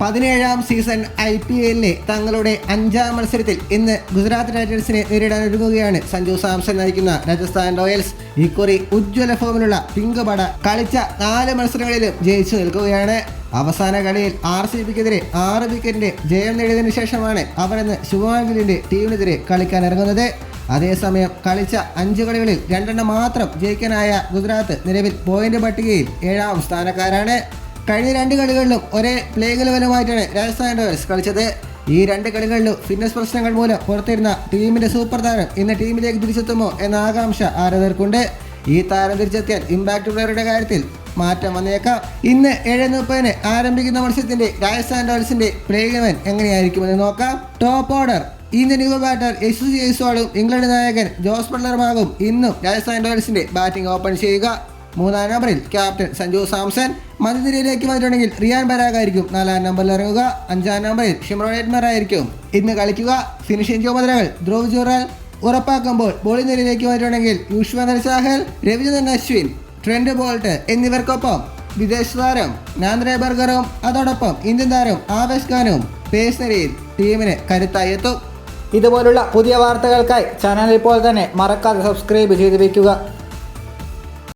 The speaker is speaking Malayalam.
17ാം സീസൺ IPLലെ തങ്ങളുടെ 5ാം മത്സരത്തിൽ ഇന്ന് ഗുജറാത്ത് ടൈറ്റൻസിനെ നേരിടാൻ ഒരുങ്ങുകയാണ് സഞ്ജു സാംസൺ നയിക്കുന്ന രാജസ്ഥാൻ റോയൽസ്. ഇക്കുറി ഉജ്ജ്വല ഫോമിലുള്ള പിങ്ക് പട കളിച്ച 4 മത്സരങ്ങളിലും ജയിച്ചു നിൽക്കുകയാണ്. അവസാന കളിയിൽ RCBക്കെതിരെ 6 വിക്കറ്റിന്റെ ജയം നേടിയതിനു ശേഷമാണ് അവർ ഇന്ന് ശുഭ്മാൻ ഗില്ലിന്റെ ടീമിനെതിരെ കളിക്കാൻ ഇറങ്ങുന്നത്. അതേസമയം കളിച്ച 5 കളികളിൽ 2 മാത്രം ജയിക്കാനായ ഗുജറാത്ത് നിലവിൽ പോയിന്റ് പട്ടികയിൽ 7ാം സ്ഥാനക്കാരാണ്. കഴിഞ്ഞ 2 കളികളിലും ഒരേ പ്ലേയിങ് ലെവലുമായിട്ടാണ് രാജസ്ഥാൻ റോയൽസ് കളിച്ചത്. ഈ 2 കളികളിലും ഫിറ്റ്നസ് പ്രശ്നങ്ങൾ മൂലം പുറത്തിരുന്ന ടീമിന്റെ സൂപ്പർ താരം ഇന്ന് ടീമിലേക്ക് തിരിച്ചെത്തുമോ എന്ന ആകാംക്ഷ ആരാധകർക്കുണ്ട്. ഈ താരം തിരിച്ചെത്തിയാൽ ഇമ്പാക്ട് പ്ലെയറുടെ കാര്യത്തിൽ മാറ്റം വന്നേക്കാം. ഇന്ന് 7:30 ആരംഭിക്കുന്ന മത്സരത്തിന്റെ രാജസ്ഥാൻ റോയൽസിന്റെ പ്ലേയിങ് ലെവൻ എങ്ങനെയായിരിക്കുമെന്ന് നോക്കാം. ടോപ്പ് ഓർഡർ ഇന്ത്യൻ യുവ ബാറ്റർ യശസ്വി ജയ്സ്വാളും ഇംഗ്ലണ്ട് നായകൻ ജോസ് ബട്ട്ലറുമാകും ഇന്നും രാജസ്ഥാൻ റോയൽസിന്റെ ബാറ്റിംഗ് ഓപ്പൺ ചെയ്യുക. 3ാം നമ്പറിൽ ക്യാപ്റ്റൻ സഞ്ജു സാംസൺ. മധ്യനിരയിലേക്ക് വന്നിട്ടുണ്ടെങ്കിൽ റിയാൻ പരാഗ് ആയിരിക്കും 4ാം നമ്പറിൽ ഇറങ്ങുക. 5ാം നമ്പറിൽ ഷിംറോൺ ഹെറ്റ്മർ ആയിരിക്കും ഇന്ന് കളിക്കുക. ഫിനിഷിംഗ് ചുമതലകൾ ധ്രുവ് ജുറാൽ ഉറപ്പാക്കുമ്പോൾ ബോളിംഗ് നിരയിലേക്ക് വന്നിട്ടുണ്ടെങ്കിൽ യുഷ്വേന്ദ്ര ചാഹൽ, രവിചന്ദ്രൻ അശ്വിൻ, ട്രെന്റ് ബോൾട്ട് എന്നിവർക്കൊപ്പം വിദേശ താരം നാന്ദ്രെ ബർഗറും അതോടൊപ്പം ഇന്ത്യൻ താരം ആവേശ് ഖാനും പേസ് നിരയിൽ ടീമിന് കരുത്തായി എത്തും. ഇതുപോലുള്ള പുതിയ വാർത്തകൾക്കായി ചാനൽ ഇപ്പോൾ തന്നെ മറക്കാതെ സബ്സ്ക്രൈബ് ചെയ്ത് വയ്ക്കുക.